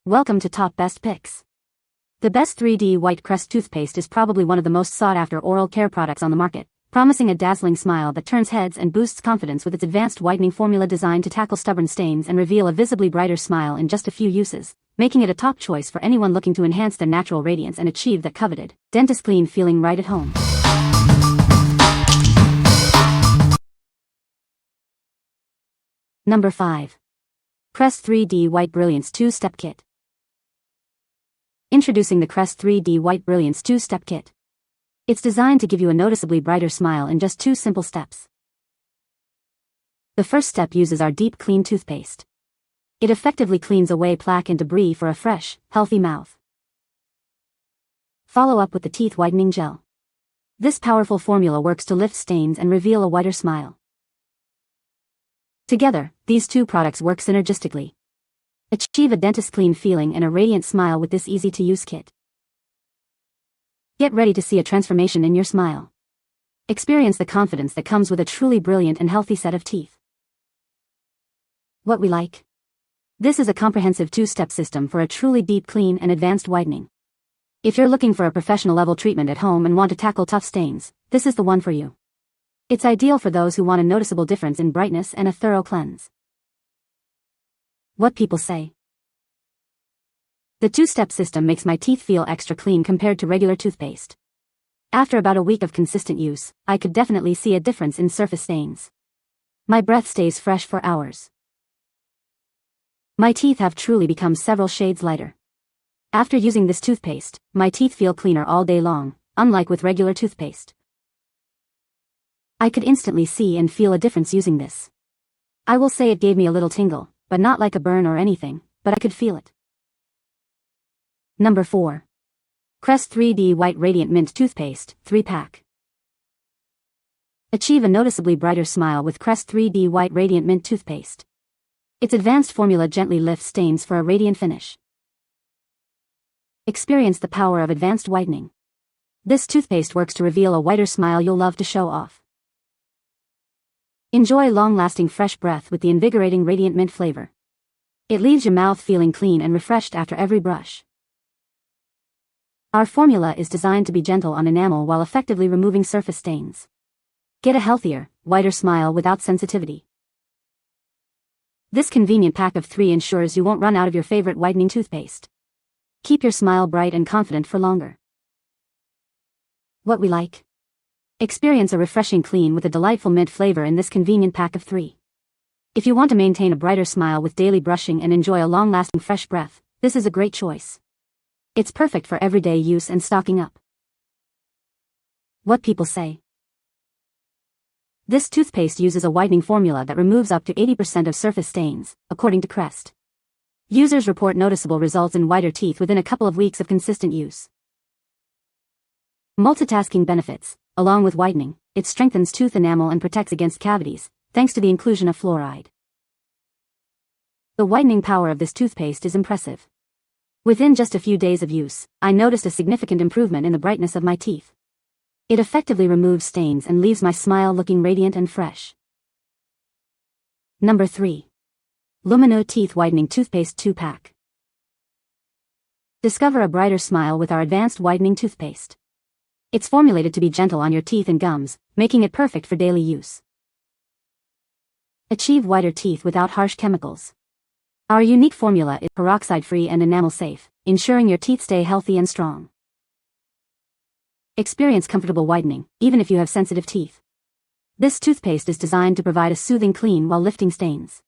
Welcome to Top Best Picks. The best 3D White Crest Toothpaste is probably one of the most sought-after oral care products on the market, promising a dazzling smile that turns heads and boosts confidence with its advanced whitening formula designed to tackle stubborn stains and reveal a visibly brighter smile in just a few uses, making it a top choice for anyone looking to enhance their natural radiance and achieve that coveted, dentist-clean feeling right at home. Number 5. Crest 3D White Brilliance 2-Step Kit. Introducing the Crest 3D White Brilliance 2-Step Kit. It's designed to give you a noticeably brighter smile in just 2 simple steps. The first step uses our Deep Clean toothpaste. It effectively cleans away plaque and debris for a fresh, healthy mouth. Follow up with the Teeth Whitening Gel. This powerful formula works to lift stains and reveal a whiter smile. Together, these two products work synergistically. Achieve a dentist-clean feeling and a radiant smile with this easy-to-use kit. Get ready to see a transformation in your smile. Experience the confidence that comes with a truly brilliant and healthy set of teeth. What we like? This is a comprehensive 2-step system for a truly deep clean and advanced whitening. If you're looking for a professional-level treatment at home and want to tackle tough stains, this is the one for you. It's ideal for those who want a noticeable difference in brightness and a thorough cleanse. What people say. The 2-step system makes my teeth feel extra clean compared to regular toothpaste. After about a week of consistent use, I could definitely see a difference in surface stains. My breath stays fresh for hours. My teeth have truly become several shades lighter. After using this toothpaste, my teeth feel cleaner all day long, unlike with regular toothpaste. I could instantly see and feel a difference using this. I will say it gave me a little tingle, but not like a burn or anything, but I could feel it. Number 4. Crest 3D White Radiant Mint Toothpaste, 3-pack. Achieve a noticeably brighter smile with Crest 3D White Radiant Mint Toothpaste. Its advanced formula gently lifts stains for a radiant finish. Experience the power of advanced whitening. This toothpaste works to reveal a whiter smile you'll love to show off. Enjoy long-lasting fresh breath with the invigorating radiant mint flavor. It leaves your mouth feeling clean and refreshed after every brush. Our formula is designed to be gentle on enamel while effectively removing surface stains. Get a healthier, whiter smile without sensitivity. This convenient pack of 3 ensures you won't run out of your favorite whitening toothpaste. Keep your smile bright and confident for longer. What we like? Experience a refreshing clean with a delightful mint flavor in this convenient pack of 3. If you want to maintain a brighter smile with daily brushing and enjoy a long-lasting fresh breath, this is a great choice. It's perfect for everyday use and stocking up. What people say. This toothpaste uses a whitening formula that removes up to 80% of surface stains, according to Crest. Users report noticeable results in whiter teeth within a couple of weeks of consistent use. Multitasking benefits. Along with whitening, it strengthens tooth enamel and protects against cavities, thanks to the inclusion of fluoride. The whitening power of this toothpaste is impressive. Within just a few days of use, I noticed a significant improvement in the brightness of my teeth. It effectively removes stains and leaves my smile looking radiant and fresh. Number 3. Lumineux Teeth Whitening Toothpaste 2-pack. Discover a brighter smile with our advanced whitening toothpaste. It's formulated to be gentle on your teeth and gums, making it perfect for daily use. Achieve whiter teeth without harsh chemicals. Our unique formula is peroxide-free and enamel-safe, ensuring your teeth stay healthy and strong. Experience comfortable whitening, even if you have sensitive teeth. This toothpaste is designed to provide a soothing clean while lifting stains.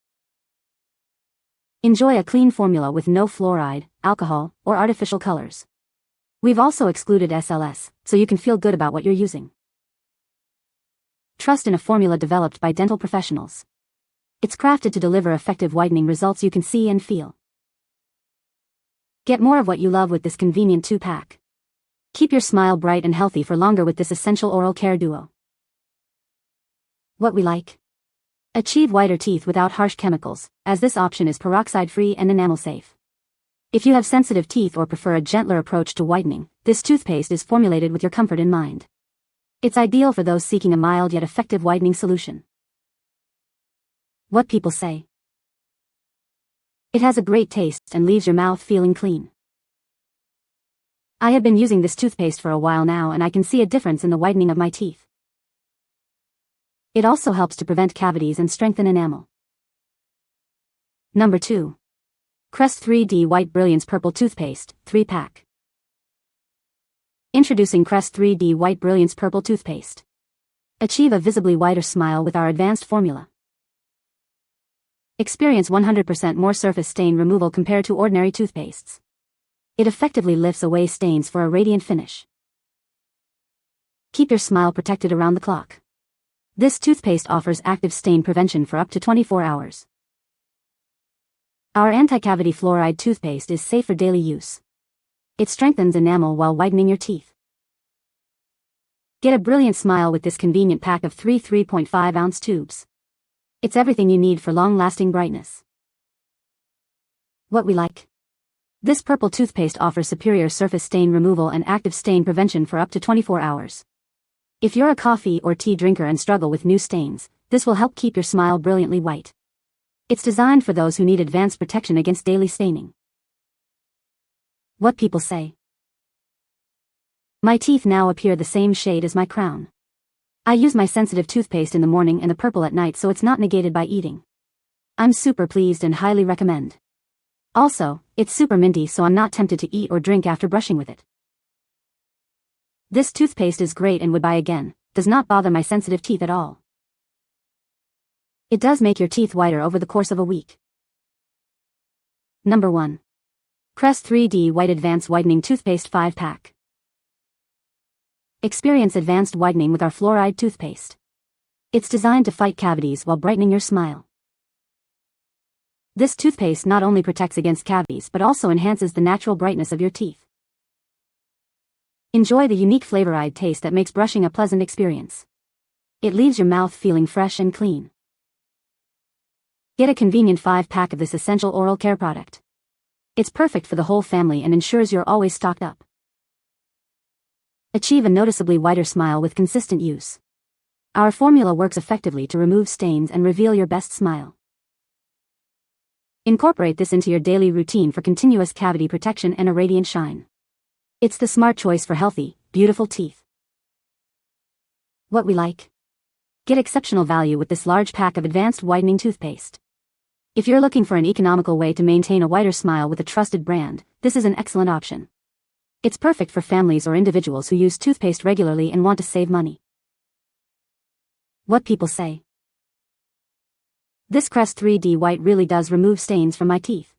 Enjoy a clean formula with no fluoride, alcohol, or artificial colors. We've also excluded SLS, so you can feel good about what you're using. Trust in a formula developed by dental professionals. It's crafted to deliver effective whitening results you can see and feel. Get more of what you love with this convenient 2-pack. Keep your smile bright and healthy for longer with this essential oral care duo. What we like? Achieve whiter teeth without harsh chemicals, as this option is peroxide-free and enamel-safe. If you have sensitive teeth or prefer a gentler approach to whitening, this toothpaste is formulated with your comfort in mind. It's ideal for those seeking a mild yet effective whitening solution. What people say. It has a great taste and leaves your mouth feeling clean. I have been using this toothpaste for a while now and I can see a difference in the whitening of my teeth. It also helps to prevent cavities and strengthen enamel. Number 2. Crest 3D White Brilliance Purple Toothpaste, 3-pack. Introducing Crest 3D White Brilliance Purple Toothpaste. Achieve a visibly whiter smile with our advanced formula. Experience 100% more surface stain removal compared to ordinary toothpastes. It effectively lifts away stains for a radiant finish. Keep your smile protected around the clock. This toothpaste offers active stain prevention for up to 24 hours. Our anti-cavity fluoride toothpaste is safe for daily use. It strengthens enamel while whitening your teeth. Get a brilliant smile with this convenient pack of 3 3.5-ounce tubes. It's everything you need for long-lasting brightness. What we like. This purple toothpaste offers superior surface stain removal and active stain prevention for up to 24 hours. If you're a coffee or tea drinker and struggle with new stains, this will help keep your smile brilliantly white. It's designed for those who need advanced protection against daily staining. What people say. My teeth now appear the same shade as my crown. I use my sensitive toothpaste in the morning and the purple at night so it's not negated by eating. I'm super pleased and highly recommend. Also, it's super minty so I'm not tempted to eat or drink after brushing with it. This toothpaste is great and would buy again, does not bother my sensitive teeth at all. It does make your teeth whiter over the course of a week. Number 1. Crest 3D White Advanced Whitening Toothpaste 5-pack. Experience advanced whitening with our fluoride toothpaste. It's designed to fight cavities while brightening your smile. This toothpaste not only protects against cavities but also enhances the natural brightness of your teeth. Enjoy the unique flavoride taste that makes brushing a pleasant experience. It leaves your mouth feeling fresh and clean. Get a convenient 5-pack of this essential oral care product. It's perfect for the whole family and ensures you're always stocked up. Achieve a noticeably whiter smile with consistent use. Our formula works effectively to remove stains and reveal your best smile. Incorporate this into your daily routine for continuous cavity protection and a radiant shine. It's the smart choice for healthy, beautiful teeth. What we like. Get exceptional value with this large pack of advanced whitening toothpaste. If you're looking for an economical way to maintain a whiter smile with a trusted brand, this is an excellent option. It's perfect for families or individuals who use toothpaste regularly and want to save money. What people say. This Crest 3D White really does remove stains from my teeth.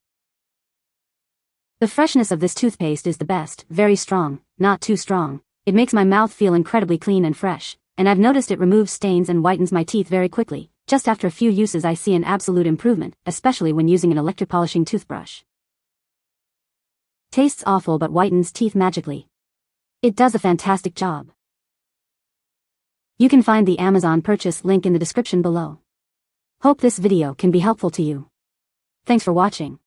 The freshness of this toothpaste is the best, very strong, not too strong. It makes my mouth feel incredibly clean and fresh, and I've noticed it removes stains and whitens my teeth very quickly. Just after a few uses I see an absolute improvement, especially when using an electric polishing toothbrush. Tastes awful but whitens teeth magically. It does a fantastic job. You can find the Amazon purchase link in the description below. Hope this video can be helpful to you. Thanks for watching.